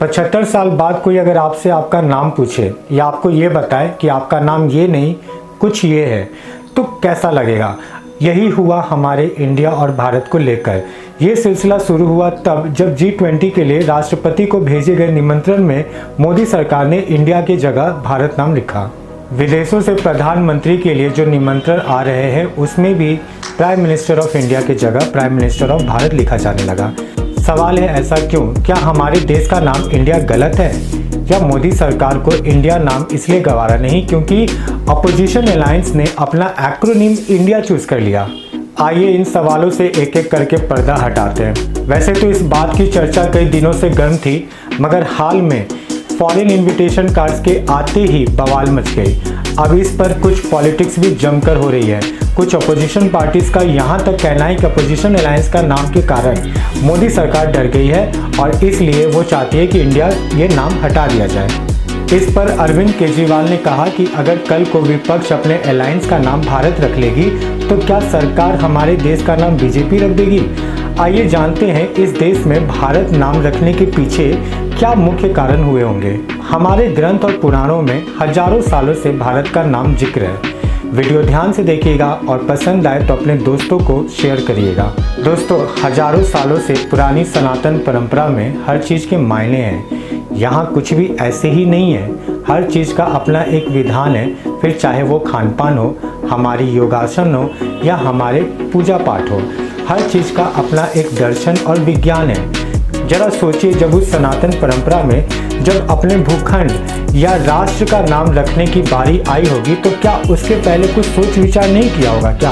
75 साल बाद कोई अगर आपसे आपका नाम पूछे या आपको ये बताए कि आपका नाम ये नहीं कुछ ये है, तो कैसा लगेगा। यही हुआ हमारे इंडिया और भारत को लेकर। ये सिलसिला शुरू हुआ तब जब G20 के लिए राष्ट्रपति को भेजे गए निमंत्रण में मोदी सरकार ने इंडिया की जगह भारत नाम लिखा। विदेशों से प्रधानमंत्री के लिए जो निमंत्रण आ रहे हैं उसमें भी प्राइम मिनिस्टर ऑफ इंडिया की जगह प्राइम मिनिस्टर ऑफ भारत लिखा जाने लगा। सवाल है ऐसा क्यों? क्या हमारे देश का नाम इंडिया गलत है, या मोदी सरकार को इंडिया नाम इसलिए गवारा नहीं क्योंकि अपोजिशन अलायंस ने अपना एक्रोनिम इंडिया चूज कर लिया? आइए इन सवालों से एक एक करके पर्दा हटाते हैं। वैसे तो इस बात की चर्चा कई दिनों से गर्म थी, मगर हाल में फॉरेन इनविटेशन कार्ड्स के आते ही बवाल मच गई। अब इस पर कुछ पॉलिटिक्स भी जमकर हो रही है। कुछ अपोजिशन पार्टीज का यहाँ तक कहना है कि अपोजिशन अलायंस का नाम के कारण मोदी सरकार डर गई है और इसलिए वो चाहती है कि इंडिया ये नाम हटा दिया जाए। इस पर अरविंद केजरीवाल ने कहा कि अगर कल को विपक्ष अपने अलायंस का नाम भारत रख लेगी तो क्या सरकार हमारे देश का नाम बीजेपी रख देगी? आइए जानते हैं इस देश में भारत नाम रखने के पीछे क्या मुख्य कारण हुए होंगे। हमारे ग्रंथ और पुराणों में हजारों सालों से भारत का नाम जिक्र है। वीडियो ध्यान से देखिएगा और पसंद आए तो अपने दोस्तों को शेयर करिएगा। दोस्तों, हजारों सालों से पुरानी सनातन परंपरा में हर चीज़ के मायने हैं। यहाँ कुछ भी ऐसे ही नहीं है, हर चीज़ का अपना एक विधान है। फिर चाहे वो खान पान हो, हमारी योगासन हो या हमारे पूजा पाठ हो, हर चीज़ का अपना एक दर्शन और विज्ञान है। जरा सोचिए, जब उस सनातन परंपरा में जब अपने भूखंड या राष्ट्र का नाम रखने की बारी आई होगी तो क्या उसके पहले कुछ सोच विचार नहीं किया होगा क्या?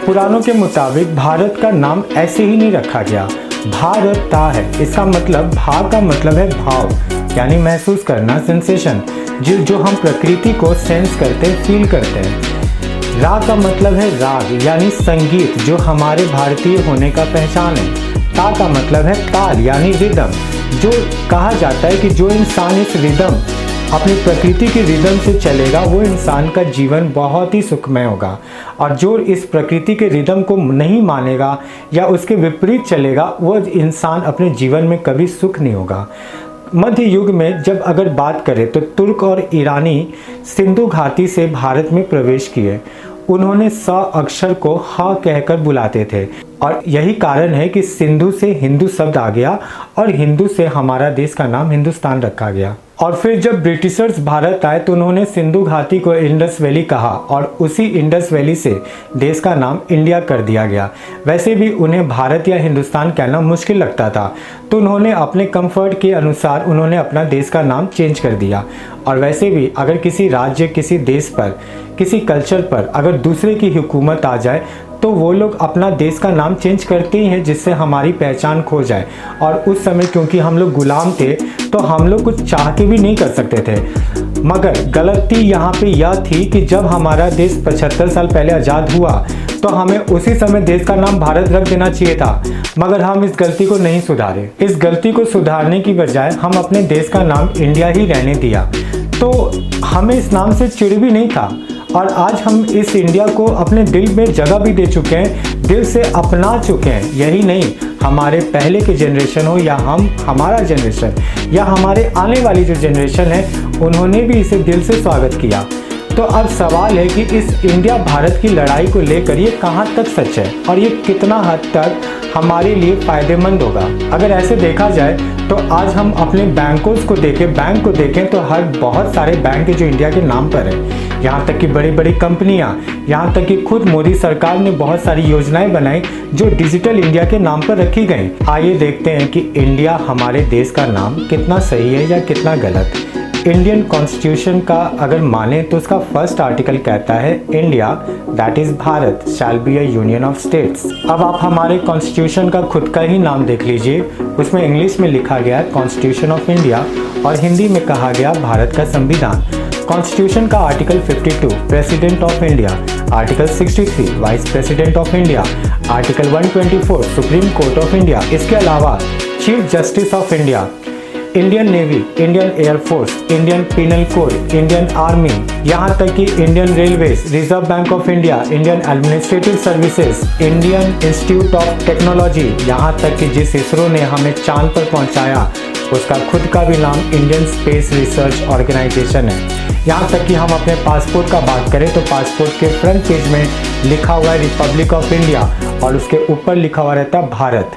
पुराणों के मुताबिक भारत का नाम ऐसे ही नहीं रखा गया। भारता है, इसका मतलब भा का मतलब है भाव, यानी महसूस करना, सेंसेशन, जो हम प्रकृति को सेंस करते फील करते हैं। रा का मतलब है राग, यानी संगीत, जो हमारे भारतीय होने का पहचान है। ता का मतलब है ताल, यानी रिदम, जो कहा जाता है कि जो इंसान इस रिदम, अपनी प्रकृति की रिदम से चलेगा वो इंसान का जीवन बहुत ही सुखमय होगा, और जो इस प्रकृति के रिदम को नहीं मानेगा या उसके विपरीत चलेगा वो इंसान अपने जीवन में कभी सुख नहीं होगा। मध्य युग में जब अगर बात करें तो तुर्क और ईरानी सिंधु घाटी से भारत में प्रवेश किए। उन्होंने स अक्षर को ह कहकर बुलाते थे और यही कारण है कि सिंधु से हिंदू शब्द आ गया और हिंदू से हमारा देश का नाम हिंदुस्तान रखा गया। और फिर जब ब्रिटिशर्स भारत आए तो उन्होंने सिंधु घाटी को इंडस वैली कहा और उसी इंडस वैली से देश का नाम इंडिया कर दिया गया। वैसे भी उन्हें भारत या हिंदुस्तान कहना मुश्किल लगता था, तो उन्होंने अपने कंफर्ट के अनुसार उन्होंने अपना देश का नाम चेंज कर दिया। और वैसे भी अगर किसी राज्य, किसी देश पर, किसी कल्चर पर अगर दूसरे की हुकूमत आ जाए तो वो लोग अपना देश का नाम चेंज करते ही हैं, जिससे हमारी पहचान खो जाए। और उस समय क्योंकि हम लोग गुलाम थे तो हम लोग कुछ चाह के भी नहीं कर सकते थे। मगर गलती यहाँ पे यह थी कि जब हमारा देश 75 साल पहले आज़ाद हुआ तो हमें उसी समय देश का नाम भारत रख देना चाहिए था, मगर हम इस गलती को नहीं सुधारे। इस गलती को सुधारने की बजाय हम अपने देश का नाम इंडिया ही रहने दिया, तो हमें इस नाम से चिढ़ भी नहीं था। और आज हम इस इंडिया को अपने दिल में जगह भी दे चुके हैं, दिल से अपना चुके हैं। यही नहीं, हमारे पहले के जनरेशन हो या हमारा जनरेशन या हमारे आने वाली जो जनरेशन है, उन्होंने भी इसे दिल से स्वागत किया। तो अब सवाल है कि इस इंडिया भारत की लड़ाई को लेकर ये कहाँ तक सच है और ये कितना हद तक हमारे लिए फ़ायदेमंद होगा। अगर ऐसे देखा जाए तो आज हम अपने बैंक को देखें तो बहुत सारे बैंक जो इंडिया के नाम पर है। यहाँ तक कि बड़ी बड़ी कंपनियाँ, यहाँ तक कि खुद मोदी सरकार ने बहुत सारी योजनाएं बनाई जो डिजिटल इंडिया के नाम पर रखी गई। आइए देखते हैं कि इंडिया हमारे देश का नाम कितना सही है या कितना गलत। इंडियन कॉन्स्टिट्यूशन का अगर माने तो उसका फर्स्ट आर्टिकल कहता है India that is Bharat shall be a union of states. अब आप हमारे कॉन्स्टिट्यूशन का खुद का ही नाम देख लीजिए, उसमें इंग्लिश में लिखा गया कॉन्स्टिट्यूशन ऑफ इंडिया और हिंदी में कहा गया भारत का संविधान। कॉन्स्टिट्यूशन का article 52 president of India, article 63 vice president of India, article 124 supreme court of India, इसके अलावा chief justice of India, Indian navy, Indian air force, Indian penal code, Indian army, यहाँ तक कि Indian railways, reserve bank of India, Indian administrative services, Indian institute of technology, यहाँ तक कि जिस इसरो ने हमें चांद पर पहुँचाया उसका खुद का भी नाम इंडियन स्पेस रिसर्च ऑर्गेनाइजेशन है। यहाँ तक कि हम अपने पासपोर्ट का बात करें तो पासपोर्ट के फ्रंट पेज में लिखा हुआ है रिपब्लिक ऑफ इंडिया और उसके ऊपर लिखा हुआ रहता है भारत।